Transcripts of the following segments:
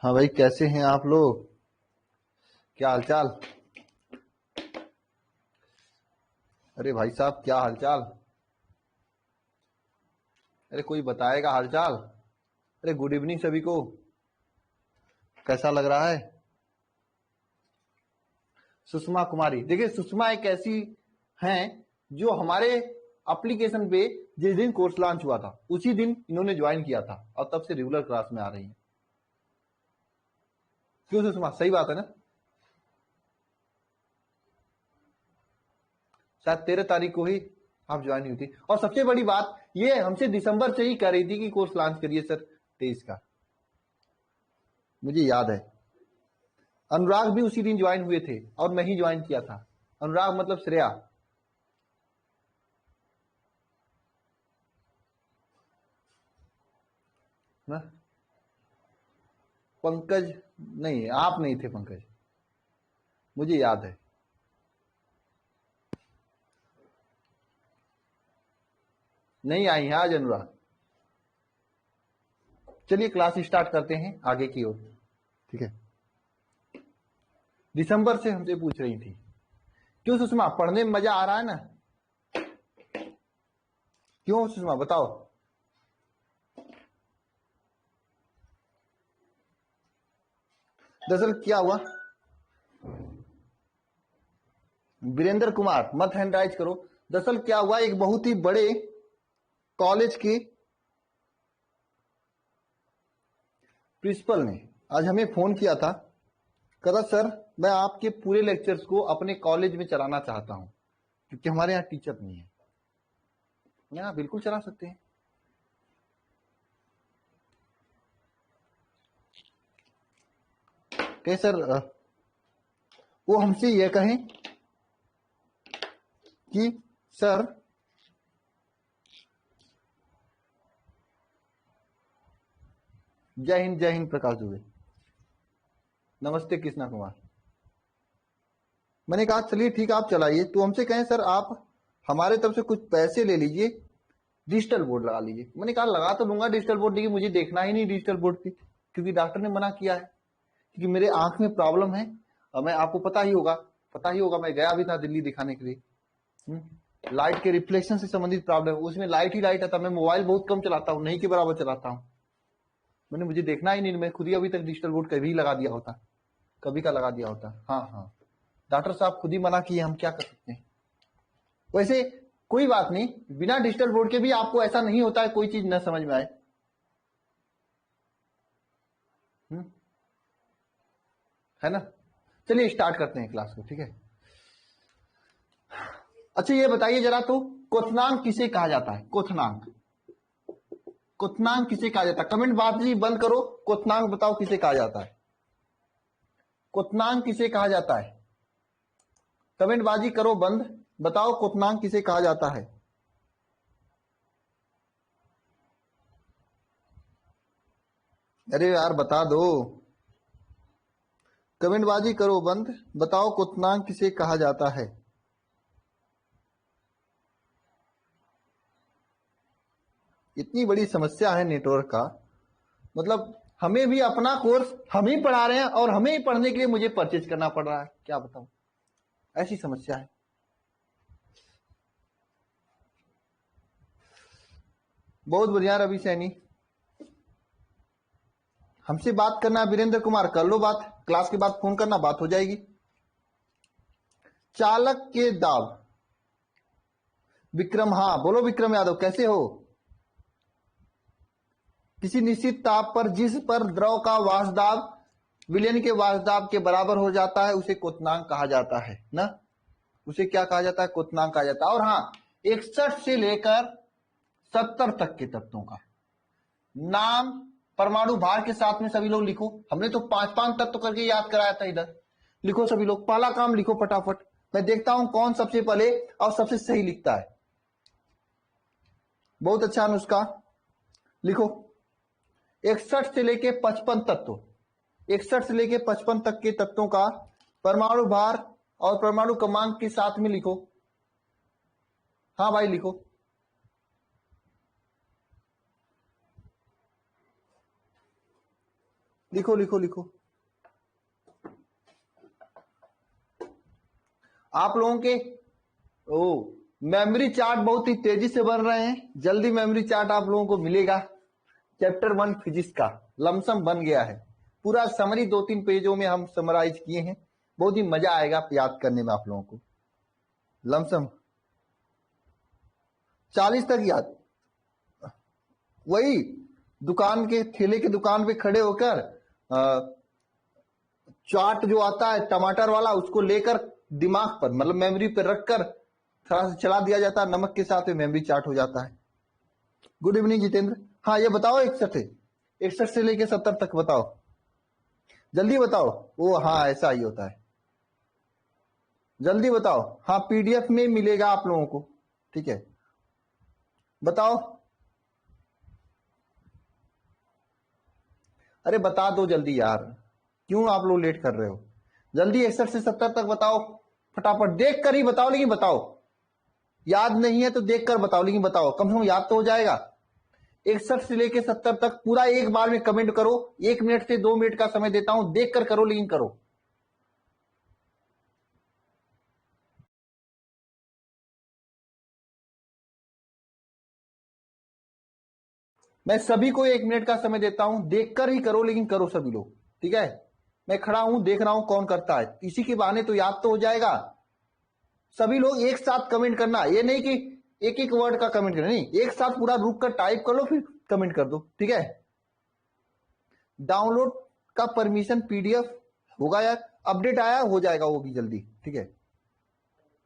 हाँ भाई, कैसे हैं आप लोग? क्या हालचाल? अरे भाई साहब, क्या हालचाल? अरे कोई बताएगा हालचाल? अरे गुड इवनिंग सभी को। कैसा लग रहा है? सुषमा कुमारी, देखिए सुषमा एक ऐसी हैं जो हमारे एप्लीकेशन पे जिस दिन कोर्स लॉन्च हुआ था उसी दिन इन्होंने ज्वाइन किया था और तब से रेगुलर क्लास में आ रही हैं। क्यों सुषमा, सही बात है ना? शायद 13 तारीख को ही आप ज्वाइन हुई थी। और सबसे बड़ी बात, ये हमसे दिसंबर से ही कह रही थी कि कोर्स लॉन्च करिए सर 23 का। मुझे याद है। अनुराग भी उसी दिन ज्वाइन हुए थे और मैं ही ज्वाइन किया था। अनुराग मतलब श्रेया। ना? पंकज नहीं, आप नहीं थे पंकज, मुझे याद है। नहीं आई हैं आज अनुराग। चलिए क्लास स्टार्ट करते हैं आगे की ओर। ठीक है। दिसंबर से हमसे पूछ रही थी। क्यों सुषमा, पढ़ने में मजा आ रहा है ना? क्यों सुषमा, बताओ। दरअसल क्या हुआ? वीरेंद्र कुमार, मत हैंड राइज करो। दरअसल क्या हुआ, एक बहुत ही बड़े कॉलेज के प्रिंसिपल ने आज हमें फोन किया था। कहा सर, मैं आपके पूरे लेक्चर्स को अपने कॉलेज में चलाना चाहता हूं क्योंकि हमारे यहाँ टीचर नहीं है। यहाँ बिल्कुल चला सकते हैं। कहे सर, वो हमसे यह कहें कि सर जय हिंद प्रकाश दुबे। नमस्ते कृष्णा कुमार। मैंने कहा चलिए ठीक है, आप चलाइए। तो हमसे कहें सर आप हमारे तरफ से कुछ पैसे ले लीजिए, डिजिटल बोर्ड लगा लीजिए। मैंने कहा लगा तो दूंगा डिजिटल बोर्ड, लेकिन मुझे देखना ही नहीं डिजिटल बोर्ड की, क्योंकि डॉक्टर ने मना किया है। क्योंकि मेरे आंख में प्रॉब्लम है और मैं, आपको पता ही होगा मैं गया भी था दिल्ली दिखाने के लिए। लाइट के रिफ्लेक्शन से संबंधित प्रॉब्लम, उसमें लाइट ही लाइट आता। मैं मोबाइल बहुत कम चलाता हूँ, नहीं के बराबर चलाता हूँ। मैंने, मुझे देखना ही नहीं, मैं खुद ही अभी तक डिजिटल बोर्ड कभी लगा दिया होता, कभी का लगा दिया होता। हाँ हाँ, डॉक्टर साहब खुद ही मना किए, हम क्या कर सकते हैं। वैसे कोई बात नहीं, बिना डिजिटल बोर्ड के भी आपको ऐसा नहीं होता है कोई चीज न समझ में आए। है ना? चलिए स्टार्ट करते हैं क्लास को। ठीक है। अच्छा ये बताइए जरा तो, क्वथनांक किसे कहा जाता है? क्वथनांक, क्वथनांक किसे कहा जाता है? कमेंट बाजी बंद करो, क्वथनांक बताओ किसे कहा जाता है? क्वथनांक किसे कहा जाता है? कमेंट बाजी करो बंद, बताओ क्वथनांक किसे कहा जाता है? अरे यार बता दो। कमेंट बाजी करो बंद, बताओ क्वथनांक किसे कहा जाता है? इतनी बड़ी समस्या है नेटवर्क का, मतलब हमें भी अपना कोर्स हम ही पढ़ा रहे हैं और हमें ही पढ़ने के लिए मुझे परचेज करना पड़ रहा है। क्या बताऊं, ऐसी समस्या है। बहुत बढ़िया रवि सैनी। हमसे बात करना है वीरेंद्र कुमार, कर लो बात, क्लास के बाद फोन करना, बात हो जाएगी। चालक के दाब, विक्रम, हाँ बोलो विक्रम यादव, कैसे हो? किसी निश्चित ताप पर जिस पर द्रव का वाष्पदाब विलयन के वाष्पदाब के बराबर हो जाता है उसे क्वथनांक कहा जाता है ना? उसे क्या कहा जाता है? क्वथनांक कहा जाता है। और हाँ, 61 से लेकर 70 तक के तत्वों का नाम परमाणु भार के साथ में सभी लोग लिखो। हमने तो 5-5 तत्व करके याद कराया था। इधर लिखो सभी लोग, पहला काम लिखो फटाफट। मैं देखता हूं कौन सबसे पहले और सबसे सही लिखता है। बहुत अच्छा अनुष्का, लिखो। 61 से लेके 55 तत्व, 61 से लेके 55 तक के तत्वों का परमाणु भार और परमाणु क्रमांक के साथ में लिखो। हाँ भाई लिखो। लिखो लिखो लिखो। आप लोगों के मेमोरी चार्ट बहुत ही तेजी से बन रहे हैं, जल्दी मेमोरी चार्ट आप लोगों को मिलेगा। चैप्टर 1 फिजिक्स का लमसम बन गया है, पूरा समरी 2-3 पेजों में हम समराइज किए हैं। बहुत ही मजा आएगा याद करने में आप लोगों को। लमसम 40 तक याद, वही दुकान के ठेले के दुकान पे खड़े होकर चाट जो आता है टमाटर वाला, उसको लेकर दिमाग पर मतलब मेमोरी पर रखकर थोड़ा सा चला दिया जाता है, नमक के साथ मेमोरी चार्ट हो जाता है। Good evening Jitendra. हाँ ये बताओ 61 से लेके 70 तक बताओ, जल्दी बताओ। वो हाँ ऐसा ही होता है, जल्दी बताओ। हाँ पीडीएफ में मिलेगा आप लोगों को, ठीक है बताओ। अरे बता दो जल्दी यार, क्यों आप लोग लेट कर रहे हो? जल्दी 61 से 70 तक बताओ, फटाफट देख कर ही बताओ, लेकिन बताओ। याद नहीं है तो देख कर बताओ, लेकिन बताओ, कम से कम याद तो हो जाएगा। 61 से लेके 70 तक पूरा एक बार में कमेंट करो। 1 मिनट से 2 मिनट का समय देता हूं, देख कर करो, लेकिन करो। मैं सभी को 1 मिनट का समय देता हूं, देखकर ही करो, लेकिन करो सभी लोग, ठीक है। मैं खड़ा हूं, देख रहा हूं कौन करता है, इसी के बहाने तो याद तो हो जाएगा। सभी लोग एक साथ कमेंट करना, ये नहीं कि एक एक वर्ड का कमेंट करना, नहीं, एक साथ पूरा रुक कर टाइप कर लो फिर कमेंट कर दो, ठीक है। डाउनलोड का परमिशन पीडीएफ होगा यार, अपडेट आया हो जाएगा वो भी जल्दी, ठीक है।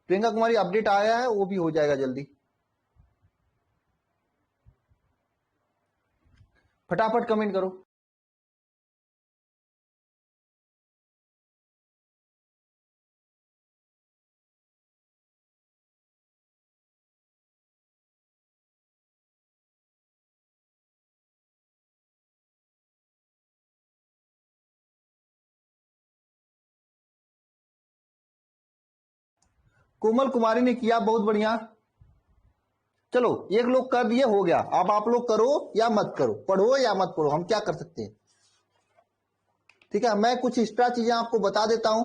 प्रियंका कुमारी अपडेट आया है, वो भी हो जाएगा जल्दी। फटाफट कमेंट करो। कोमल कुमारी ने किया, बहुत बढ़िया। चलो एक लोग कर दिए, हो गया। अब आप लोग करो या मत करो, पढ़ो या मत पढ़ो, हम क्या कर सकते हैं, ठीक है। मैं कुछ एक्स्ट्रा चीजें आपको बता देता हूं।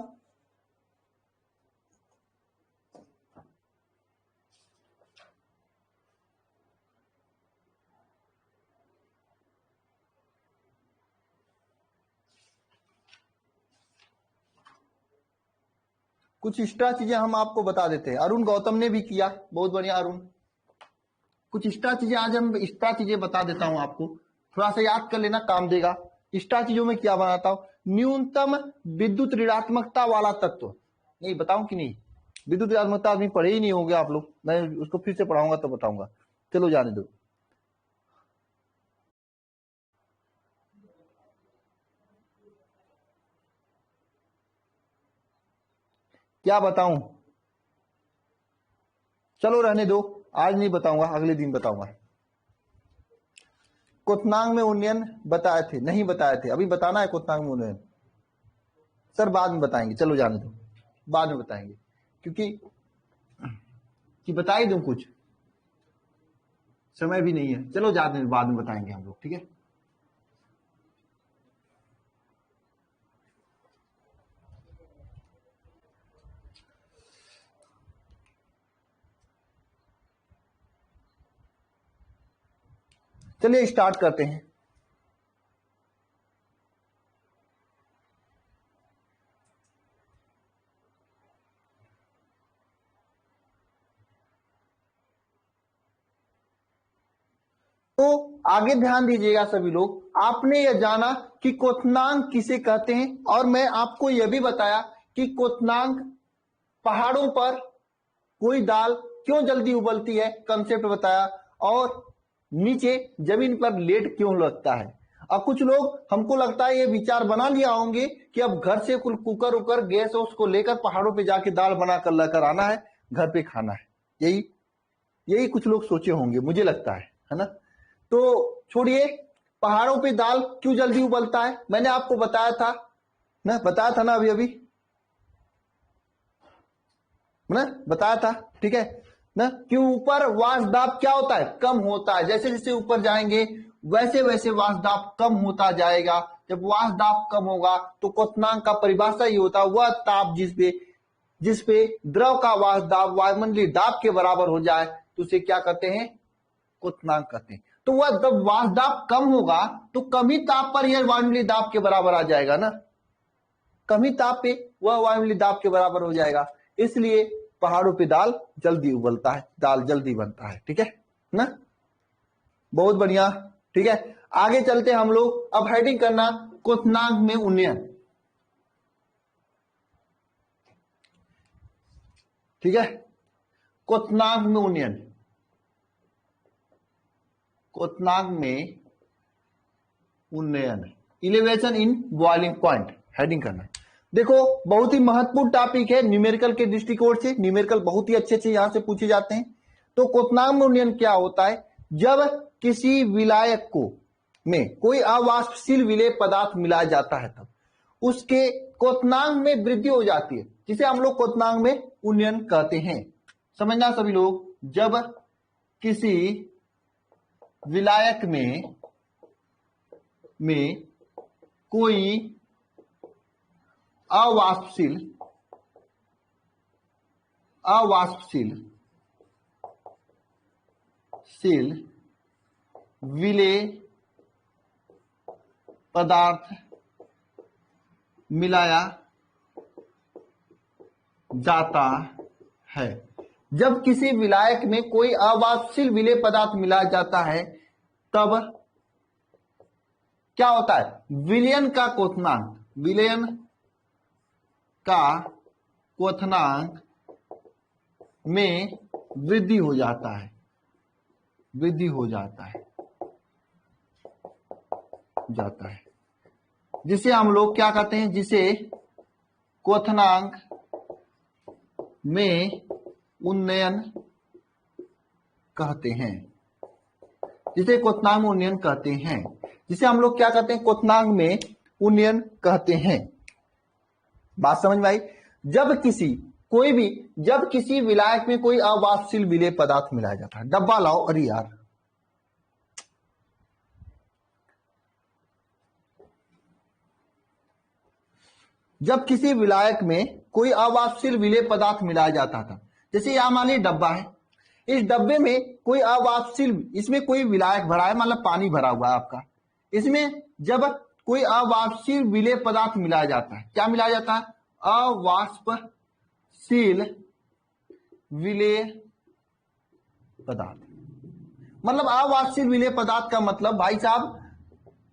कुछ एक्स्ट्रा चीजें हम आपको बता देते हैं। अरुण गौतम ने भी किया, बहुत बढ़िया अरुण। कुछ एक्स्ट्रा चीजें आज हम एक्स्ट्रा चीजें बता देता हूं आपको, थोड़ा सा याद कर लेना, काम देगा। एक्स्ट्रा चीजों में क्या बनाता हूं, न्यूनतम विद्युत ऋणात्मकता वाला तत्व, नहीं बताऊं कि नहीं? विद्युत ऋणात्मकता आदमी पढ़े ही नहीं होंगे आप लोग, मैं उसको फिर से पढ़ाऊंगा तो बताऊंगा, चलो जाने दो। क्या बताऊं, चलो रहने दो, आज नहीं बताऊंगा, अगले दिन बताऊंगा। क्वथनांक में उन्नयन बताए थे, नहीं बताए थे, अभी बताना है क्वथनांक में उन्नयन। सर बाद में बताएंगे, चलो जाने दो, बाद में बताएंगे, क्योंकि कि बता ही दूं कुछ, समय भी नहीं है, चलो जाने दो, बाद में बताएंगे हम लोग, ठीक है। चलिए स्टार्ट करते हैं। तो आगे ध्यान दीजिएगा सभी लोग, आपने यह जाना कि क्वथनांक किसे कहते हैं, और मैं आपको यह भी बताया कि क्वथनांक पहाड़ों पर कोई दाल क्यों जल्दी उबलती है, कंसेप्ट बताया, और नीचे जमीन पर लेट क्यों लगता है। अब कुछ लोग, हमको लगता है ये विचार बना लिया होंगे कि अब घर से कुकर उकर गैस उसको लेकर पहाड़ों पे जाके दाल बना कर लेकर आना है, घर पे खाना है, यही यही कुछ लोग सोचे होंगे, मुझे लगता है ना। तो छोड़िए, पहाड़ों पे दाल क्यों जल्दी उबलता है, मैंने आपको बताया था ना, बताया था ना अभी अभी ना, बताया था, ठीक है ना, कि ऊपर वाष्प दाब क्या होता है, कम होता है। जैसे जैसे ऊपर जाएंगे वैसे वैसे वाष्प दाब कम होता जाएगा, जब वाष्प दाब कम होगा तो क्वथनांक का परिभाषा ये होता है वह ताप जिसपे द्रव का वाष्प दाब वायुमंडलीय दाब के बराबर हो जाए तो उसे क्या कहते हैं, क्वथनांक कहते हैं। तो वह जब वाष्प दाब कम होगा तो कम ही ताप पर यह वायुमंडलीय दाब के बराबर आ जाएगा ना, कम ही ताप पे वह वायुमंडलीय दाब के बराबर हो जाएगा। इसलिए पहाड़ों पे दाल जल्दी उबलता है, दाल जल्दी बनता है। ठीक है ना, बहुत बढ़िया। ठीक है, आगे चलते हम लोग। अब हेडिंग करना क्वथनांक में उन्नयन। ठीक है, क्वथनांक में उन्नयन, क्वथनांक में उन्नयन, elevation in boiling point heading करना। देखो बहुत ही महत्वपूर्ण टॉपिक है न्यूमेरिकल के दृष्टिकोण से, न्यूमेरिकल बहुत ही अच्छे अच्छे यहां से पूछे जाते हैं। तो क्वथनांक में उन्नयन क्या होता है, जब किसी विलायक को में कोई अवाष्पशील विलेय पदार्थ मिलाया जाता है तब उसके क्वथनांक में वृद्धि हो जाती है, जिसे हम लोग क्वथनांक में उन्नयन कहते हैं। समझना सभी लोग, जब किसी विलायक में कोई अवाष्पशील विलेय पदार्थ मिलाया जाता है, जब किसी विलायक में कोई अवाष्पशील विलेय पदार्थ मिलाया जाता है तब क्या होता है, विलयन का क्वथनांक में वृद्धि हो जाता है, जिसे हम लोग क्या कहते हैं, जिसे क्वथनांक में उन्नयन कहते हैं, जिसे हम लोग क्या कहते हैं, क्वथनांक में उन्नयन कहते हैं। बात समझ में आई। जब किसी विलायक में कोई अवाष्पशील विलेय पदार्थ मिलाया जाता है, डब्बा लाओ, अरे यार जब किसी विलायक में कोई अवाष्पशील विलेय पदार्थ मिलाया जाता था, जैसे यहां मान लीजिए डब्बा है, इस डब्बे में कोई अवाष्पशील, इसमें कोई विलायक भरा है, मतलब पानी भरा हुआ है आपका, इसमें जब कोई अवाष्पशील विलेय पदार्थ मिलाया जाता है, क्या मिलाया जाता है, अवाष्पशील विलेय पदार्थ। मतलब अवाष्पशील विलेय पदार्थ का मतलब भाई साहब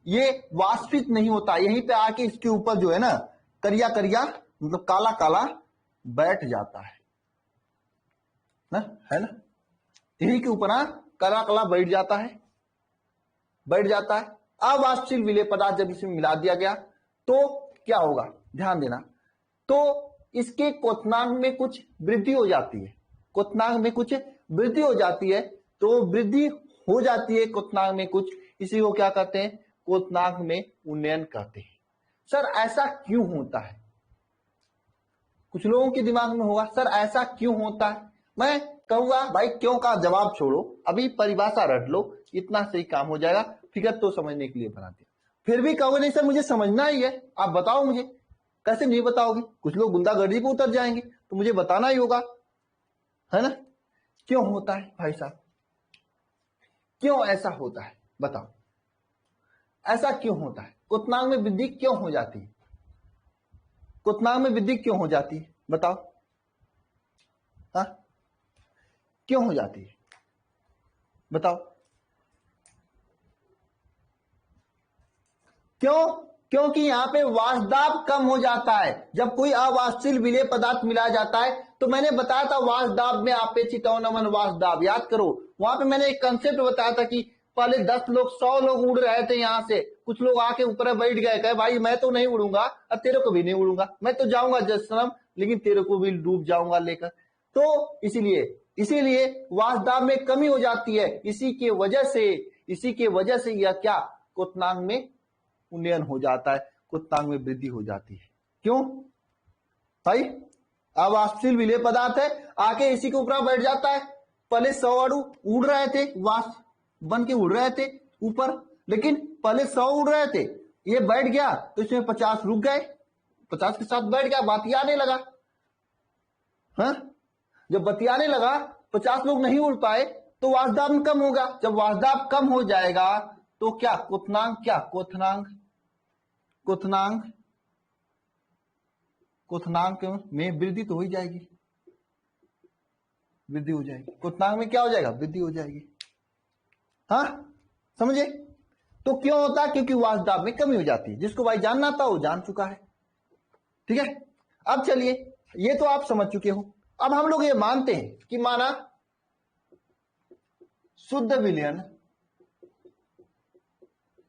ये वाष्पित नहीं होता, यहीं पे आके इसके ऊपर जो है ना करिया करिया, मतलब काला काला बैठ जाता है ना, है ना, यहीं के ऊपर काला काला बैठ जाता है। अवाष्पशील विलेय पदार्थ जब इसमें मिला दिया गया तो क्या होगा, ध्यान देना, तो इसके क्वथनांक में कुछ वृद्धि हो जाती है, तो वृद्धि हो जाती है क्वथनांक में कुछ, इसी को क्या कहते हैं, क्वथनांक में उन्नयन कहते हैं। सर ऐसा क्यों होता है, कुछ लोगों के दिमाग में होगा सर ऐसा क्यों होता है। मैं कहूंगा भाई क्यों का जवाब छोड़ो, अभी परिभाषा रट लो, इतना सही काम हो जाएगा, फिगर तो समझने के लिए बना दिया। फिर भी कहोगे नहीं सर मुझे समझना ही है, आप बताओ मुझे। कैसे नहीं बताओगे, कुछ लोग गुंडागर्दी पे उतर जाएंगे, तो मुझे बताना ही होगा, है ना। क्यों होता है भाई साहब, क्यों ऐसा होता है बताओ, ऐसा क्यों होता है, क्वथनांक में वृद्धि क्यों हो जाती है, बताओ, हाँ क्यों हो जाती है बताओ, क्योंकि यहाँ पे वाष्प दाब कम हो जाता है जब कोई अवाष्पशील विलेय पदार्थ मिलाया जाता है। तो मैंने बताया था वाष्प दाब में अपेक्षित अवनमन वाष्प दाब, याद करो, वहां पे मैंने एक कंसेप्ट बताया था कि पहले 10 लोग 100 लोग उड़ रहे थे, यहां से कुछ लोग आके ऊपर बैठ गए, कहे भाई मैं तो नहीं उड़ूंगा, अब तेरे को भी नहीं उड़ूंगा, मैं तो जाऊंगा जसनम, लेकिन तेरे को भी डूब जाऊंगा लेकर। तो इसीलिए वाष्प दाब में कमी हो जाती है, इसी के वजह से यह क्या, क्वथनांक में उन्नयन हो जाता है, क्वथनांक में वृद्धि हो जाती है। क्यों भाई, अवाष्पशील विलेय पदार्थ है, आके इसी के ऊपर बैठ जाता है। पहले 100 अणु उड़ रहे थे, वाष्प बन के उड़ रहे थे ऊपर, लेकिन पहले 100 उड़ रहे थे, ये बैठ गया तो इसमें 50 रुक गए, 50 के साथ बैठ गया, बतियाने लगा। हाँ, जब बतियाने लगा 50 लोग नहीं उड़ पाए तो वासदाब कम होगा। जब वासदाब कम हो जाएगा तो क्या क्वथनांक, क्या क्वथनांक, क्वथनांक, क्वथनांक में वृद्धि तो हो ही जाएगी, वृद्धि हो जाएगी। क्वथनांक में क्या हो जाएगा, वृद्धि हो जाएगी। हाँ समझे? तो क्यों होता है? क्योंकि वासदाब में कमी हो जाती है। जिसको भाई जानना था वो जान चुका है। ठीक है, अब चलिए, ये तो आप समझ चुके हो। अब हम लोग ये मानते हैं कि माना शुद्ध विलयन,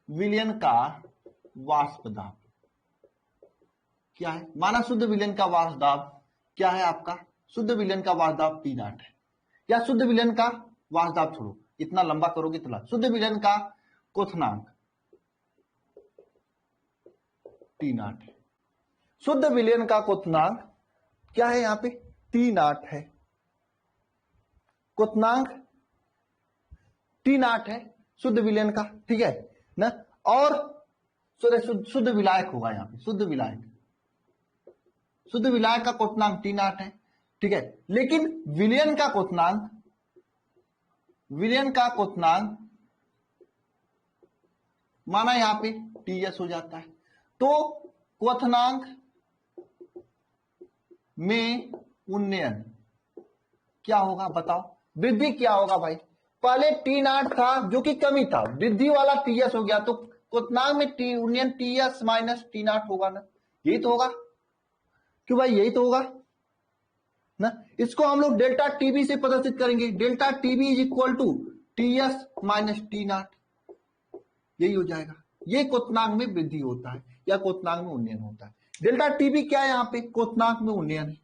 विलयन का वाष्प दाब क्या है? माना शुद्ध विलयन का वाष्प दाब क्या है आपका? शुद्ध विलयन का वाष्प दाब T0 है। या शुद्ध विलयन का वाष्प दाब छोड़ो, इतना लंबा करोगे तो शुद्ध विलयन का क्वथनांक T0 है। शुद्ध विलयन का क्वथनांक क्या है? यहां पे T0 है, क्वथनांक T0 है शुद्ध विलयन का। ठीक है ना? और शुद्ध विलायक होगा यहां पे, शुद्ध विलायक, शुद्ध विलायक का क्वथनांक T0 है। ठीक है, लेकिन विलयन का क्वथनांक, विलयन का क्वथनांक माना यहां पे TS हो जाता है। तो क्वथनांक में उन्नयन क्या होगा बताओ? वृद्धि क्या होगा भाई? पहले T0 था जो कि कमी था, वृद्धि वाला TS हो गया, तो क्वथनांक में उन्नयन TS माइनस T0 होगा ना? यही तो होगा, क्यों भाई? यही तो होगा ना? इसको हम लोग डेल्टा टीबी से प्रदर्शित करेंगे। Delta TB is equal to TS minus T0, यही हो जाएगा। ये क्वथनांक में वृद्धि होता है या क्वथनांक में उन्नयन होता है। डेल्टा टीबी क्या है? यहां पे क्वथनांक में उन्नयन है,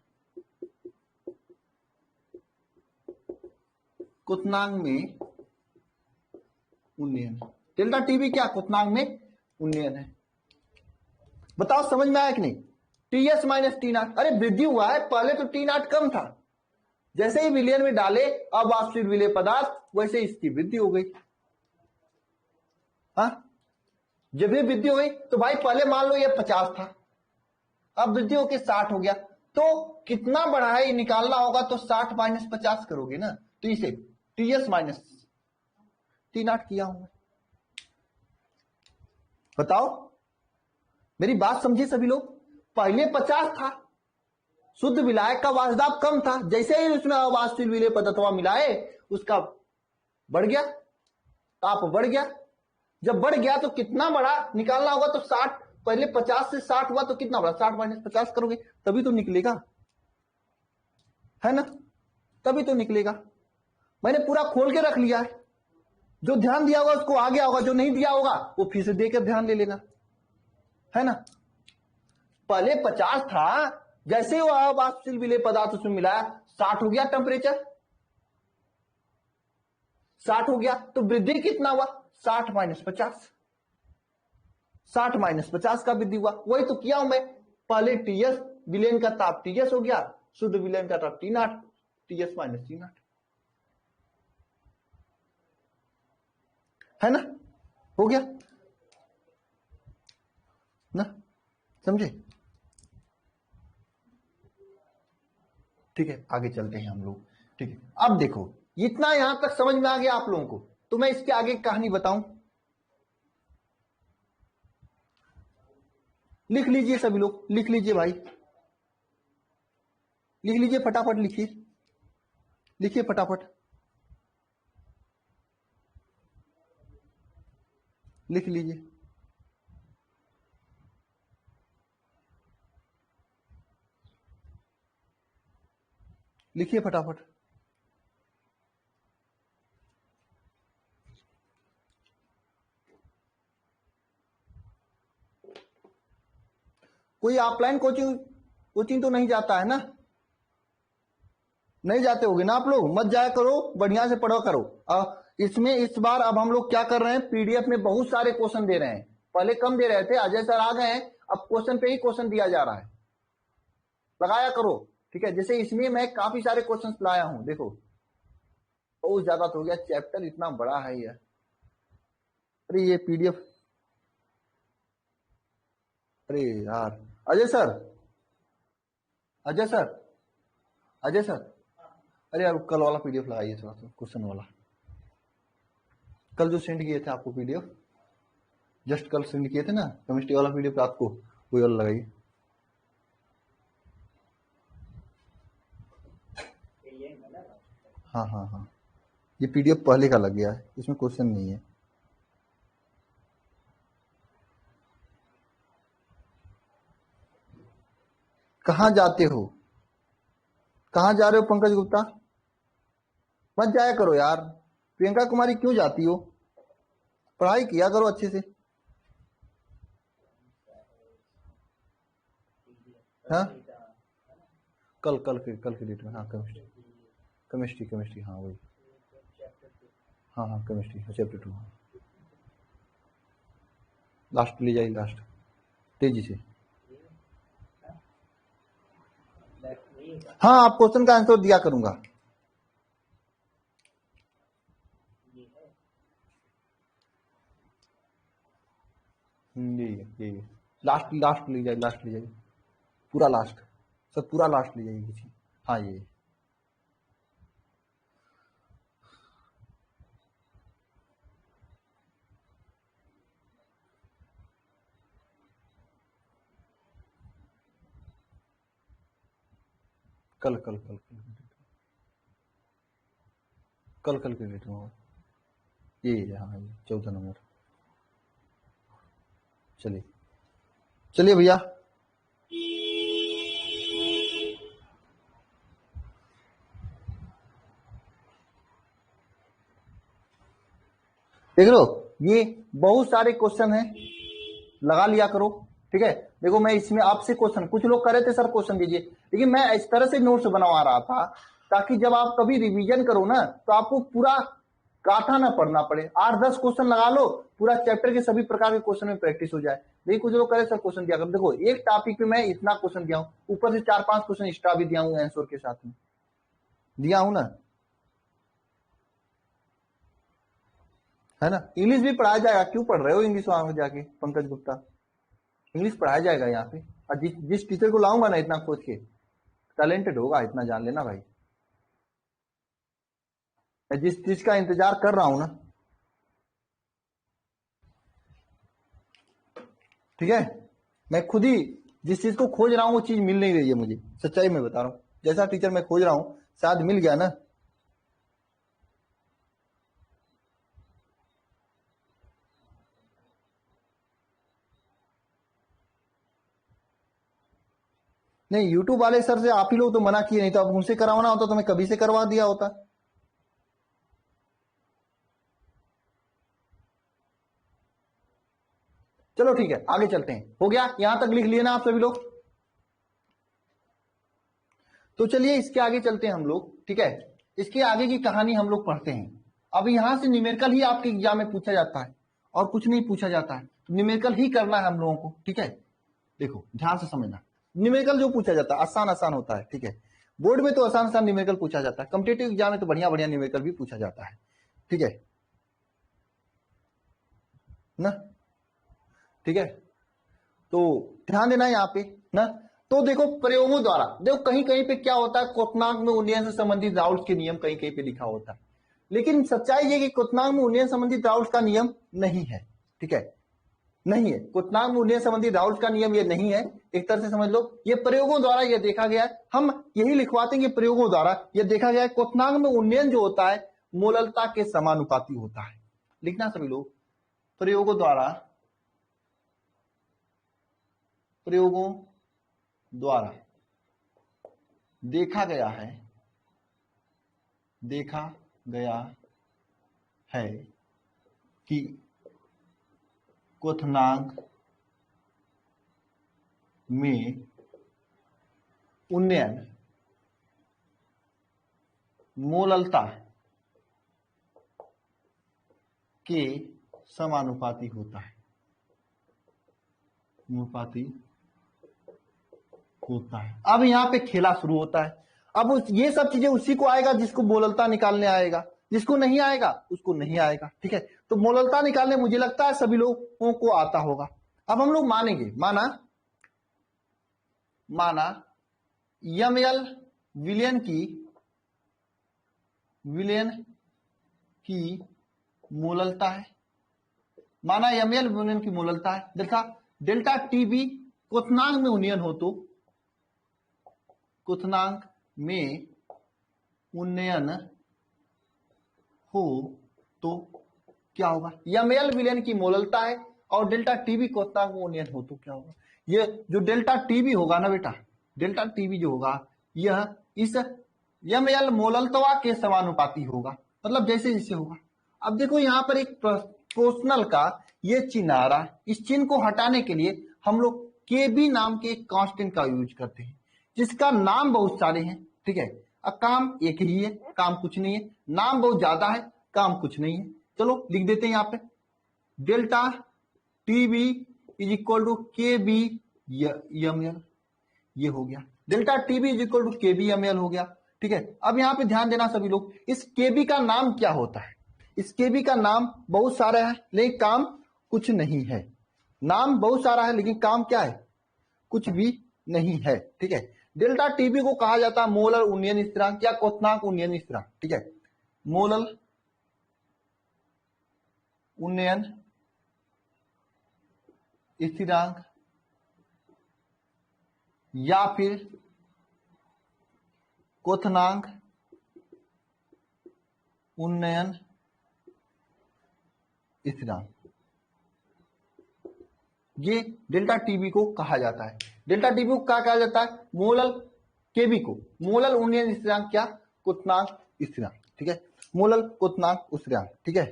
क्वथनांक में उन्नयन। डेल्टा टीबी क्या? क्वथनांक में उन्नयन है। बताओ समझ में आया कि नहीं? TS माइनस T0, अरे वृद्धि हुआ है, पहले तो T0 कम था, जैसे ही विलयन में डाले अवाष्पित विलेय पदार्थ वैसे इसकी वृद्धि हो गई। हाँ, जब भी वृद्धि हुई तो भाई पहले मान लो ये 50 था, अब वृद्धि होकर 60 हो गया, तो कितना बढ़ा है ये निकालना होगा, तो 60 माइनस 50 करोगे ना, तो इसे TS माइनस T0 किया हूं। बताओ, मेरी बात समझिए सभी लोग। पहले 50 था, शुद्ध विलायक का वाष्पदाब कम था, जैसे ही उसमें अवाष्पित विलेय पदार्थवा मिलाए उसका बढ़ गया, ताप बढ़ गया। जब बढ़ गया तो कितना बढ़ा निकालना होगा, तो 60, पहले 50 से 60 हुआ तो कितना बढ़ा, 60 माइनस 50 करोगे तभी तो निकलेगा, है ना? तभी तो निकलेगा। मैंने पूरा खोल के रख लिया है, जो ध्यान दिया होगा उसको आ गया होगा, जो नहीं दिया होगा वो फिर से देकर ध्यान ले लेगा, है ना? पहले 50 था, जैसे वो अवाष्पित विलेय पदार्थ उसमें मिलाया 60 हो गया, टेम्परेचर 60 हो गया, तो वृद्धि कितना हुआ, 60 माइनस 50, 60 माइनस 50 का वृद्धि हुआ। वही तो किया हूं मैं, पहले TS विलयन का ताप TS हो गया, शुद्ध विलयन का ताप T0, TS माइनस T0, है ना? हो गया ना? समझे? ठीक है, आगे चलते हैं हम लोग। ठीक है, अब देखो, इतना यहां तक समझ में आ गया आप लोगों को, तो मैं इसके आगे कहानी बताऊं। लिख लीजिए सभी लोग, लिख लीजिए भाई, लिख लीजिए, फटाफट लिखिए, लिखिए फटाफट, लिख लीजिए। लिखिए फटाफट। कोई ऑफलाइन कोचिंग कोचिंग तो नहीं जाता है ना? नहीं जाते होगे ना आप लोग? मत जाया करो, बढ़िया से पढ़ा करो। इसमें इस बार अब हम लोग क्या कर रहे हैं, पीडीएफ में बहुत सारे क्वेश्चन दे रहे हैं। पहले कम दे रहे थे, अजय सर आ गए हैं, अब क्वेश्चन पे ही क्वेश्चन दिया जा रहा है, लगाया करो। ठीक है, जैसे इसमें मैं काफी सारे क्वेश्चन लाया हूं, देखो बहुत ज्यादा तो हो गया, चैप्टर इतना बड़ा है ये। अरे ये पीडीएफ अरे यार, Ajay sir, Ajay sir, Ajay sir, अरे यार कल वाला पीडीएफ लगाइए थोड़ा सा, क्वेश्चन वाला, कल जो सेंड किए थे आपको पीडीएफ, जस्ट कल सेंड किए थे ना केमिस्ट्री वाला पीडीएफ रात को, वही वाला लगाइए। हाँ हाँ हाँ, ये पीडीएफ पहले का लग गया है, इसमें क्वेश्चन नहीं है। कहाँ जाते हो, कहाँ जा रहे हो पंकज गुप्ता? मत जाया करो यार, प्रियंका कुमारी क्यों जाती हो? पढ़ाई किया करो अच्छे से। हाँ कल के डेट में, हाँ केमिस्ट्री, केमिस्ट्री केमिस्ट्री, हाँ वही, हाँ हाँ केमिस्ट्री चैप्टर 2, लास्ट ले जाइए, लास्ट तेजी से। हाँ आप क्वेश्चन का आंसर दिया करूंगा। ये लास्ट लास्ट ले जाइए, लास्ट ले जाइए, पूरा लास्ट सर, पूरा लास्ट ले जाइए किसी। हाँ ये कल कल कल कल कल के डेट में ये, हाँ ये 14 नंबर। चलिए चलिए भैया, देख लो ये बहुत सारे क्वेश्चन हैं, लगा लिया करो, ठीक है। देखो मैं इसमें आपसे क्वेश्चन, कुछ लोग कर रहे थे सर क्वेश्चन दीजिए, लेकिन मैं इस तरह से नोट्स बनवा रहा था ताकि जब आप कभी रिवीजन करो ना तो आपको पूरा काथा ना पढ़ना पड़े। 8-10 क्वेश्चन लगा लो, पूरा चैप्टर के सभी प्रकार के क्वेश्चन में प्रैक्टिस हो जाए। लेकिन कुछ लोग करे सर क्वेश्चन दिया कर, देखो एक टॉपिक पे मैं इतना क्वेश्चन दिया हूँ, ऊपर से 4-5 क्वेश्चन एक्स्ट्रा भी दिया हूँ आंसर के साथ में, दिया हूँ ना, है ना। इंग्लिश भी पढ़ाया जाएगा, क्यों पढ़ रहे हो इंग्लिश वहां पे जाके पंकज गुप्ता? इंग्लिश पढ़ाया जाएगा यहाँ पे, और जिस टीचर को लाऊंगा ना इतना खोज के, टैलेंटेड होगा, इतना जान लेना भाई। मैं जिस चीज का इंतजार कर रहा हूं ना, ठीक है, मैं खुद ही जिस चीज को खोज रहा हूं वो चीज मिल नहीं रही है मुझे, सच्चाई में बता रहा हूं। जैसा टीचर मैं खोज रहा हूं शायद मिल गया ना। नहीं यूट्यूब वाले सर से आप ही लोग तो मना किए, नहीं तो अब उनसे करवाना होता तो मैं कभी से करवा दिया होता। चलो ठीक है आगे चलते हैं, हो गया यहां तक लिख लिए ना आप सभी लोग? तो चलिए इसके आगे चलते हैं हम लोग, ठीक है। इसके आगे की कहानी हम लोग पढ़ते हैं। अब यहां से न्यूमेरिकल ही आपके एग्जाम में पूछा जाता है और कुछ नहीं पूछा जाता है, तो न्यूमेरिकल ही करना है हम लोगों को, ठीक है। देखो ध्यान से समझना, न्यूमेरिकल जो पूछा जाता है आसान आसान होता है, ठीक है। बोर्ड में तो आसान आसान न्यूमेरिकल पूछा जाता है, कॉम्पिटेटिव एग्जाम में तो बढ़िया बढ़िया न्यूमेरिकल भी पूछा जाता है, ठीक है ना, ठीक है। तो ध्यान देना यहाँ पे ना। तो देखो प्रयोगों द्वारा, देखो कहीं कहीं पे क्या होता है, क्वथनांक में उन्नयन से संबंधित राउल्ट के नियम कहीं कहीं पे लिखा होता है, लेकिन सच्चाई ये कि क्वथनांक में उन्नयन संबंधित राउल्ट का नियम नहीं है, ठीक है, नहीं है। क्वथनांक में उन्नयन संबंधित राउल्ट का नियम ये नहीं है, एक तरह से समझ लो ये प्रयोगों द्वारा ये देखा गया है। हम यही लिखवाते हैं कि प्रयोगों द्वारा ये देखा गया है क्वथनांक में उन्नयन जो होता है मोललता के समानुपाती होता है, लिखना सभी लोग। प्रयोगों द्वारा, प्रयोगों द्वारा देखा गया है, देखा गया है कि क्वथनांक में उन्नयन मोललता के समानुपाती होता है, अनुपाती होता है। अब यहां पे खेला शुरू होता है। अब ये सब चीजें उसी को आएगा जिसको मोललता निकालने आएगा, जिसको नहीं आएगा उसको नहीं आएगा, ठीक है। तो मोललता निकालने मुझे लगता है सभी लोगों को आता होगा। अब हम लोग मानेंगे, माना माना ml विलयन की मोललता है, माना ml विलयन की मोललता है। देखा डेल्टा टीबी क्वथनांक में उन्नयन हो तो, क्वथनांक में उन्नयन हो तो क्या होगा, ml विलयन की मोललता है और डेल्टा टीबी क्वथनांक में उन्नयन हो तो क्या होगा। ये जो डेल्टा टीबी होगा ना बेटा, डेल्टा टीबी जो होगा यह इस ml मोललतवा के समानुपाती होगा, मतलब जैसे जैसे होगा। अब देखो यहाँ पर एक प्रोपोर्शनल का ये चिन्ह आ रहा है, इस चिन्ह को हटाने के लिए हम लोग केबी नाम के एक कांस्टेंट का यूज करते हैं, जिसका नाम बहुत सारे हैं, ठीक है। अब काम एक ही है, काम कुछ नहीं है, नाम बहुत ज्यादा है, काम कुछ नहीं है। चलो लिख देते हैं यहाँ पे, delta TB is equal to K B M L, ये हो गया। Delta TB is equal to K B M L हो गया, ठीक है। अब यहाँ पे ध्यान देना सभी लोग, इस केबी का नाम क्या होता है। इस केबी का नाम बहुत सारा है लेकिन काम कुछ नहीं है। नाम बहुत सारा है लेकिन काम क्या है, कुछ भी नहीं है, ठीक है। डेल्टा टीबी को कहा जाता है मोलर उन्नयन स्थिरांक या क्वथनांक उन्नयन स्थिरांक, ठीक है। मोलर उन्नयन स्थिरांक या फिर क्वथनांक उन्नयन स्थिरांक, ये डेल्टा टीबी को कहा जाता है। डेल्टा टीबी को क्या कहा जाता है, मोलर केबी को मोलर उन्नयन स्थिरांक क्या, क्वथनांक स्थिरांक, ठीक है। मोलर क्वथनांक स्थिरांक, ठीक है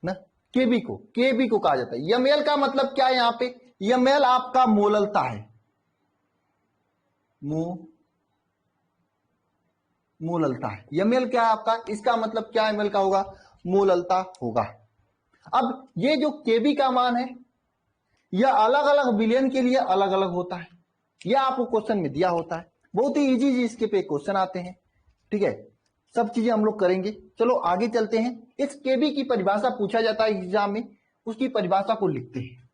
ना। केबी को कहा जाता है। एमएल का मतलब क्या है, यहाँ पे एमएल आपका मोललता है, मोललता है। एमएल क्या है आपका, इसका मतलब क्या एमएल का होगा, मोललता होगा। अब ये जो केबी का मान है यह अलग अलग विलयन के लिए अलग अलग होता है, यह आपको क्वेश्चन में दिया होता है। बहुत ही इजी इसके पे क्वेश्चन आते हैं, ठीक है। सब चीजें हम लोग करेंगे। चलो आगे चलते हैं। इस केबी की परिभाषा पूछा जाता है एग्जाम में, उसकी परिभाषा को लिखते हैं।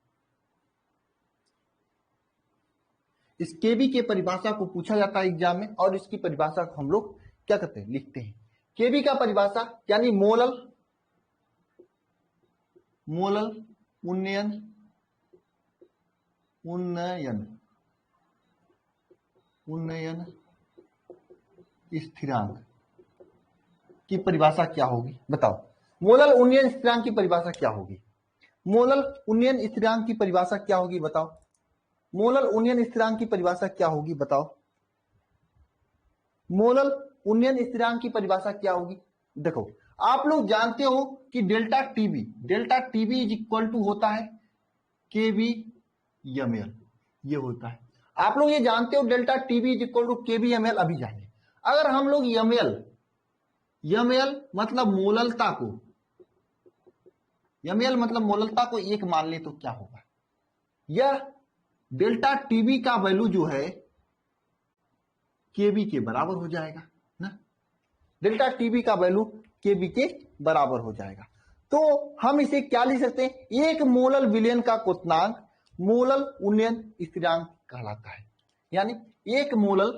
इस केबी के परिभाषा को पूछा जाता है एग्जाम में और इसकी परिभाषा को हम लोग क्या करते हैं, लिखते हैं। केबी का परिभाषा यानी मोलर उन्नयन स्थिरांक की परिभाषा क्या होगी, बताओ। मोलर उन्नयन स्थिरांक की परिभाषा क्या होगी, मोलर उन्नयन स्थिरांक की परिभाषा क्या होगी, बताओ। मोलर उन्नयन स्थिरांक की परिभाषा क्या होगी, बताओ। मोलर उन्नयन स्थिरांक की परिभाषा क्या होगी। देखो आप लोग जानते हो कि delta TB is equal to होता है केबी एमएल, ये होता है। आप लोग ये जानते हो delta TB is equal to KB ML. अभी जानिए, अगर हम लोग एमएल मतलब मोललता को, एमएल मतलब मोललता को एक मान ले तो क्या होगा, यह डेल्टा टीबी का वैल्यू जो है केबी के बराबर हो जाएगा ना। डेल्टा टीबी का वैल्यू केबी के बराबर हो जाएगा। तो हम इसे क्या लिख सकते हैं, एक मोलर विलयन का क्वथनांक मोलर उन्नयन स्थिरांक कहलाता है। यानी एक मोलर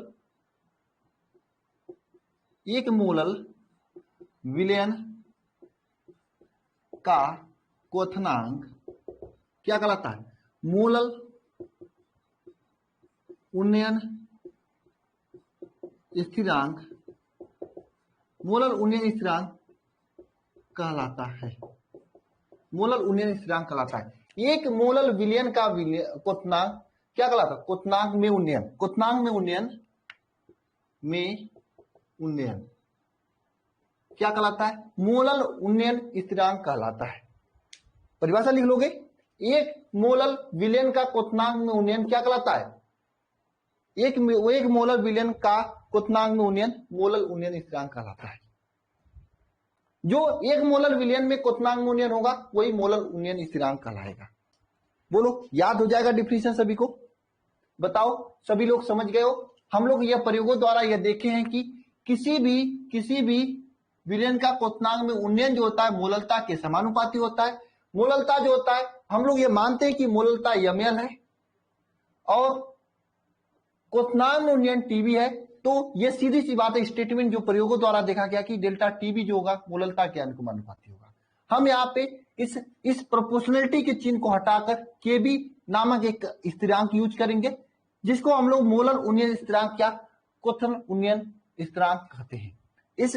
विलयन का क्वथनांक क्या कहलाता है, मोलर उन्नयन स्थिरांक, मोलर उन्नयन स्थिरांक कहलाता है। मोलर उन्नयन स्थिरांक कहलाता है। एक मोलर विलयन का क्वथनांक क्या कहलाता है, क्वथनांक में उन्नयन क्या कहलाता है, मोलर उन्नयन स्थिरांक कहलाता है। परिभाषा लिख लोगे, एक मोलर विलयन का क्वथनांक में उन्नयन क्या कहलाता है, एक मोलर विलयन का क्वथनांक में उन्नयन मोलर उन्नयन स्थिरांक कहलाता है। जो एक मोलर विलयन में क्वथनांक में उन्नयन होगा वही मोलर उन्नयन स्थिरांक कहलाएगा। बोलो याद हो जाएगा डिफिनेशन सभी को, बताओ सभी लोग समझ गए हो। हम लोग यह प्रयोगों द्वारा यह देखे हैं कि किसी भी विलयन का क्वथनांक में उन्नयन जो होता है मोललता के समानुपाती होता है। मोललता जो होता है हम लोग ये मानते हैं कि मोललता एमएल है और क्वथनांक में उन्नयन टीबी है, तो ये सीधी सी बात है, स्टेटमेंट जो प्रयोगों द्वारा देखा गया कि डेल्टा टीबी जो होगा मोललता के अनुपाती होगा। हम यहाँ पे इस प्रोपोर्शनलिटी के चिन्ह को हटाकर केबी नामक एक स्थिरांक यूज करेंगे, जिसको हम लोग मोलर उन्नयन स्थिरांक या क्वथन उन्नयन स्थिरांक कहते हैं। इस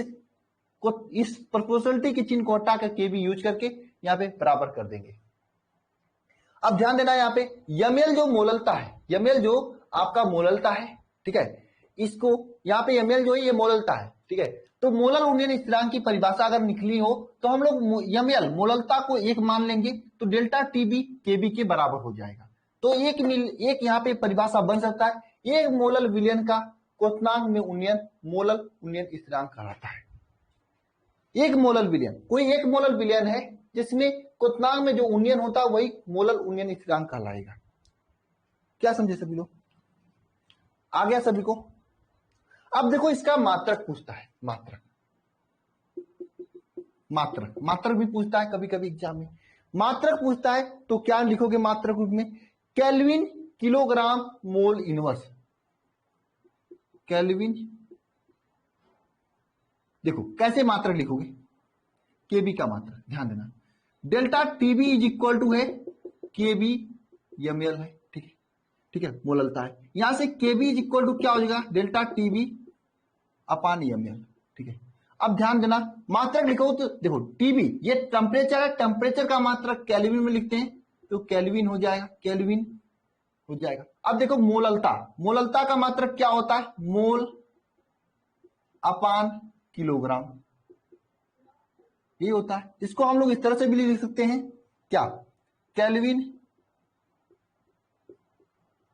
प्रोपोर्शनलिटी के चिन्ह को हटाकर केबी यूज करके यहाँ पे बराबर कर देंगे। अब ध्यान देना यहाँ पे यमएल जो मोललता है, यमएल जो आपका मोललता है, ठीक है, इसको यहाँ पे यमएल जो है ये मोललता है, ठीक है। तो मोलर उन्नयन स्थिरांक की परिभाषा अगर निकली हो तो हम लोग यमएल मोललता को 1 मान लेंगे, तो डेल्टा टीबी केबी के बराबर हो जाएगा। तो एक यहाँ पे परिभाषा बन सकता है, एक मोलल विलयन का क्वथनांक में उन्नयन मोलल उन्नयन स्थिरांक कहलाता है। एक मोलल विलयन, कोई एक मोलल विलयन है जिसमें क्वथनांक में जो उन्नयन होता है वही मोलल उन्नयन स्थिरांक कहलाएगा। क्या समझे सभी लोग? आ गया सभी को? अब देखो इसका मात्रक पूछता है, मात्रक मात्रक मात्रक भी पूछता है कभी कभी एग्जाम में। मात्रक पूछता है तो क्या लिखोगे मात्रक रूप में? Kelvin kilogram mole inverse. Kelvin, देखो कैसे मात्रक लिखोगे, केबी का मात्रक, ध्यान देना delta TB is equal to है केबी यमएल है, ठीक है, ठीक है, मोललता है। यहां से केबी इज इक्वल टू क्या हो जाएगा, डेल्टा टीबी अपान यमएल, ठीक है। अब ध्यान देना मात्रक लिखो तो देखो टीबी ये टेम्परेचर है, टेम्परेचर का मात्रक केल्विन में लिखते हैं तो केल्विन हो जाएगा, केल्विन हो जाएगा। अब देखो मोललता, मोललता का मात्रक क्या होता है, मोल अपान किलोग्राम, ये होता है। इसको हम लोग इस तरह से भी लिख सकते हैं, क्या, kelvin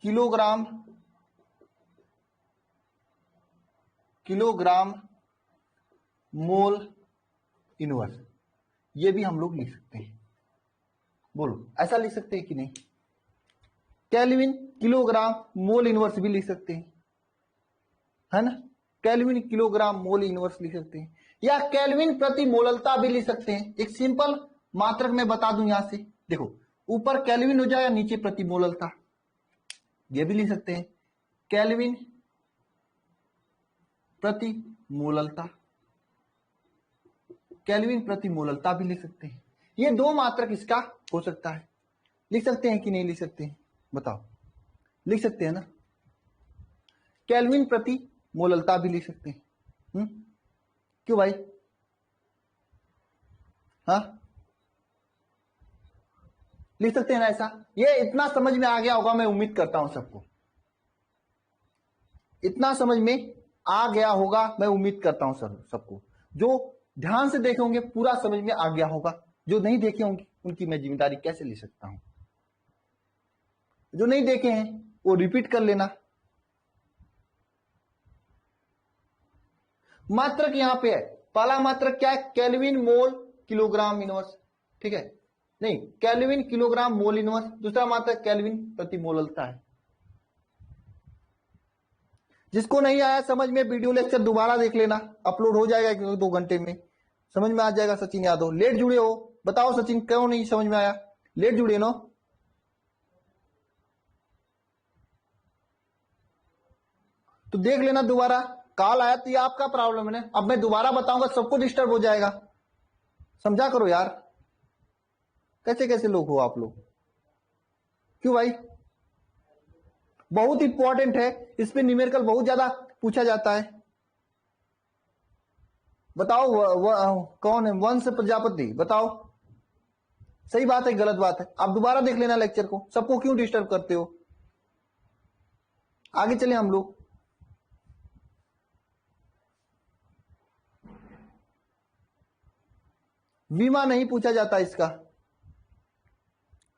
kilogram kilogram mole inverse, ये भी हम लोग लिख सकते हैं। बोलो ऐसा लिख सकते हैं कि नहीं? केल्विन किलोग्राम मोल इनवर्स भी लिख सकते हैं, है ना, केल्विन किलोग्राम मोल इनवर्स लिख सकते हैं, या केल्विन प्रति मोललता भी लिख सकते हैं। एक सिंपल मात्रक मैं बता दूं यहां से, देखो ऊपर केल्विन हो जाएगा, नीचे प्रति मोललता, ये भी लिख सकते हैं, केल्विन प्रति मोललता, केल्विन प्रति मोललता भी लिख सकते हैं। ये दो मात्रक इसका हो सकता है, लिख सकते हैं कि नहीं लिख सकते हैं, बताओ? लिख सकते हैं ना, केल्विन प्रति मोललता भी लिख सकते हैं। क्यों भाई? हाँ लिख सकते हैं ना ऐसा? ये इतना समझ में आ गया होगा, मैं उम्मीद करता हूं सबको इतना समझ में आ गया होगा, मैं उम्मीद करता हूं सबको जो ध्यान से देखे होंगे पूरा समझ में आ गया होगा, जो नहीं देखे होंगे उनकी मैं जिम्मेदारी कैसे ले सकता हूं। जो नहीं देखे हैं वो रिपीट कर लेना। मात्रक यहां पे है, पहला मात्रक क्या है, केल्विन मोल किलोग्राम इनवर्स, ठीक है, नहीं केल्विन किलोग्राम मोल इनवर्स, दूसरा मात्रक केल्विन प्रति मोललता है। जिसको नहीं आया समझ में, वीडियो लेक्चर दोबारा देख लेना, अपलोड हो जाएगा 1-2 घंटे में, समझ में आ जाएगा। सचिन यादव लेट जुड़े हो, बताओ सचिन क्यों नहीं समझ में आया? लेट जुड़े ना, तो देख लेना दोबारा। कॉल आया तो ये आपका प्रॉब्लम है ना, अब मैं दोबारा बताऊंगा सबको डिस्टर्ब हो जाएगा, समझा करो यार। कैसे कैसे लोग हो आप लोग? क्यों भाई? बहुत इंपॉर्टेंट है, इस पे न्यूमेरिकल बहुत ज्यादा पूछा जाता है। बताओ कौन है वंश प्रजापति, बताओ सही बात है गलत बात है? आप दोबारा देख लेना लेक्चर को, सबको क्यों डिस्टर्ब करते हो? आगे चले हम लोग। बीमा नहीं पूछा जाता इसका,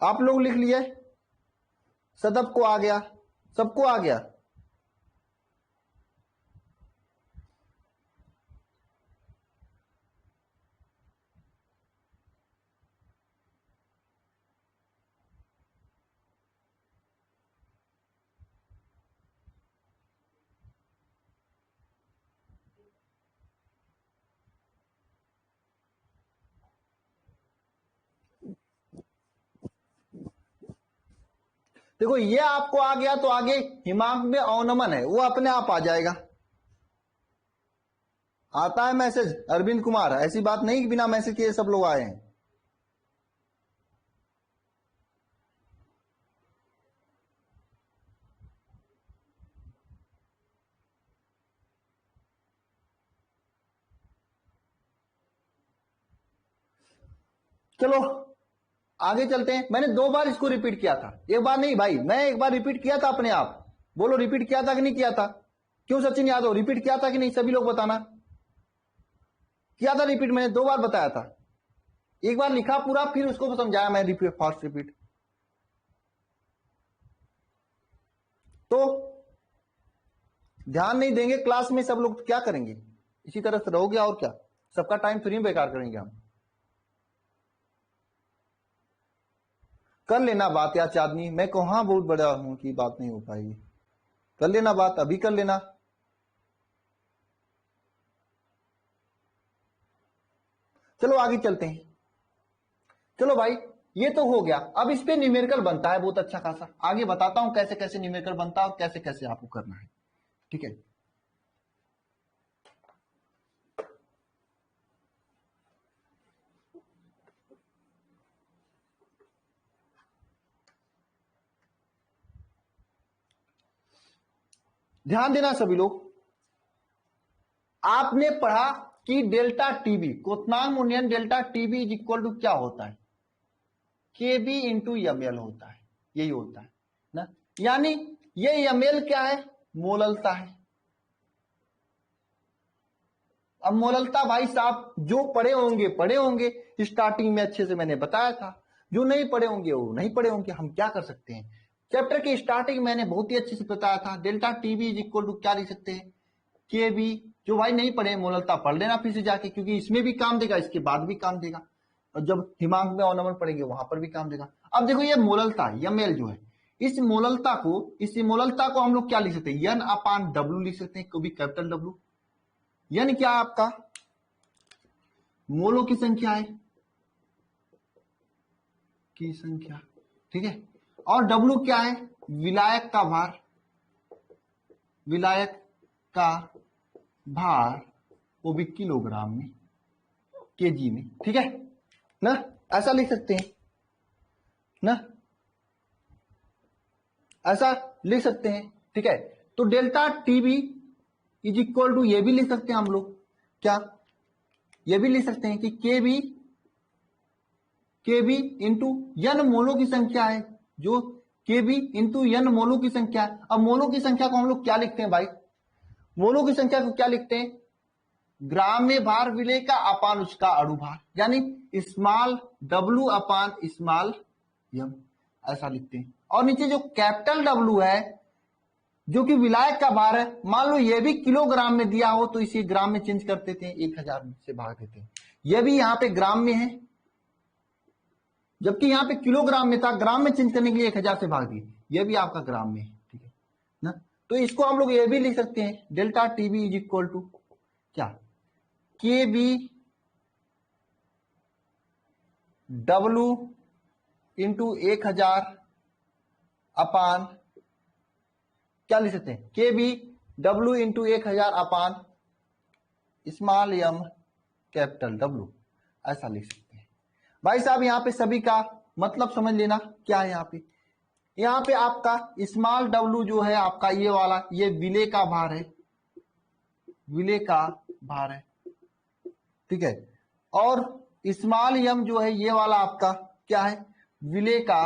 आप लोग लिख लिए, सदब को आ गया, सबको आ गया। देखो ये आपको आ गया तो आगे हिमांक में अवनमन है वो अपने आप आ जाएगा। आता है मैसेज अरविंद कुमार, ऐसी बात नहीं कि बिना मैसेज किए सब लोग आए हैं। चलो आगे चलते हैं। मैंने 2 बार इसको रिपीट किया था, एक बार नहीं भाई, मैं एक बार रिपीट किया था अपने आप। बोलो रिपीट किया था कि नहीं किया था? क्यों सचिन यादव, रिपीट किया था कि नहीं? सभी लोग बताना। किया था रिपीट, मैंने 2 बार बताया था। एक बार लिखा पूरा, फिर उसको समझाया मैं रिपीट, फास्ट रिपीट। तो ध्यान नहीं देंगे क्लास में सब लोग तो क्या करेंगे? इसी तरह से रहोगे और क्या? सबका टाइम फ्री में बेकार करेंगे हम। कर लेना बात यार चांदनी, मैं कहाँ बहुत बड़ा हूं कि बात नहीं हो पाएगी। कर लेना बात, अभी कर लेना। चलो आगे चलते हैं। चलो भाई ये तो हो गया, अब इस पे न्यूमेरिकल बनता है बहुत अच्छा खासा। आगे बताता हूं कैसे कैसे न्यूमेरिकल बनता है और कैसे कैसे आपको करना है, ठीक है? ध्यान देना सभी लोग, आपने पढ़ा कि डेल्टा टीबी, क्वोथनांग मुनियन delta TB is equal to क्या होता है? केबी इंटू एमएल होता है, यही होता है ना। यानी ये एमएल क्या है? मोललता है। अब मोललता भाई साहब जो पढ़े होंगे स्टार्टिंग में अच्छे से मैंने बताया था, जो नहीं पढ़े होंगे वो नहीं पढ़े होंगे। हम क्या कर सकते हैं, चैप्टर की स्टार्टिंग मैंने बहुत ही अच्छे से बताया था। Delta TB is equal to क्या लिख सकते हैं? K B. जो भाई नहीं पढ़े मोललता पढ़ लेना फिर से जाके, क्योंकि इसमें भी काम देगा, इसके बाद भी काम देगा, और जब दिमाग में अवनमन पढ़ेंगे वहां पर भी काम देगा। अब देखो ये मोललता एमएल जो है, इस मोललता को हम लोग क्या लिख सकते हैं? एन अपान डब्ल्यू लिख सकते हैं, कभी कैपिटल डब्ल्यू। एन क्या है आपका? मोलों की संख्या है, की संख्या, ठीक है। और डब्ल्यू क्या है? विलायक का भार, विलायक का भार, वो भी किलोग्राम में, केजी में, ठीक है ना? ऐसा लिख सकते हैं ना, ऐसा लिख सकते हैं, ठीक है। तो delta TB is equal to ये भी लिख सकते हैं हम लोग, क्या? ये भी लिख सकते हैं कि केबी इंटू यन मोलों की संख्या है, जो केबी इंटू यन मोलों की संख्या है। अब मोलों की संख्या को हम लोग क्या लिखते हैं भाई? मोलों की संख्या को क्या लिखते हैं? ग्राम में भार विलेय का अपान उसका अणुभार, यानी small W upon small M, ऐसा लिखते हैं। और नीचे जो कैपिटल डब्ल्यू है जो कि विलायक का भार है, मान लो ये भी किलोग्राम में दिया हो तो इसे ग्राम में चेंज कर देते हैं, 1000 से भाग देते हैं। ये भी यहाँ पे ग्राम में है, जबकि यहाँ पे किलोग्राम में था, ग्राम में चेंज करने के लिए 1000 से भाग दिए। ये भी आपका ग्राम में है, ठीक है ना। तो इसको हम लोग ये भी लिख सकते हैं, delta TB is equal to क्या? के बी डब्ल्यू इंटू 1000 अपान क्या लिख सकते हैं? K B W into 1000 upon small M capital W, ऐसा लिख सकते हैं। भाई साहब यहाँ पे सभी का मतलब समझ लेना क्या है। यहाँ पे आपका स्मॉल डब्ल्यू जो है आपका ये वाला, ये विलेय का भार है, विलेय का भार है, ठीक है। और स्मॉल एम जो है ये वाला आपका क्या है? विलेय का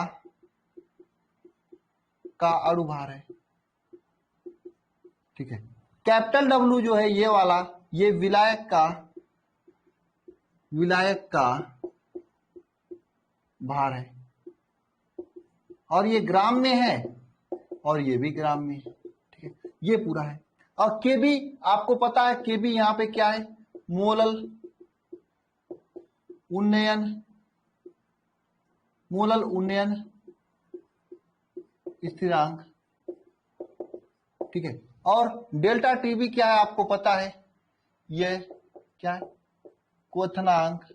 अणुभार है, ठीक है। कैपिटल डब्ल्यू जो है ये वाला, ये विलायक का भार है, और ये ग्राम में है और ये भी ग्राम में है, ठीक है। ये पूरा है। और केबी आपको पता है, केबी यहाँ पे क्या है? मोलल उन्नयन स्थिरांक, ठीक है। और डेल्टा टीबी क्या है आपको पता है? ये क्या है? क्वथनांक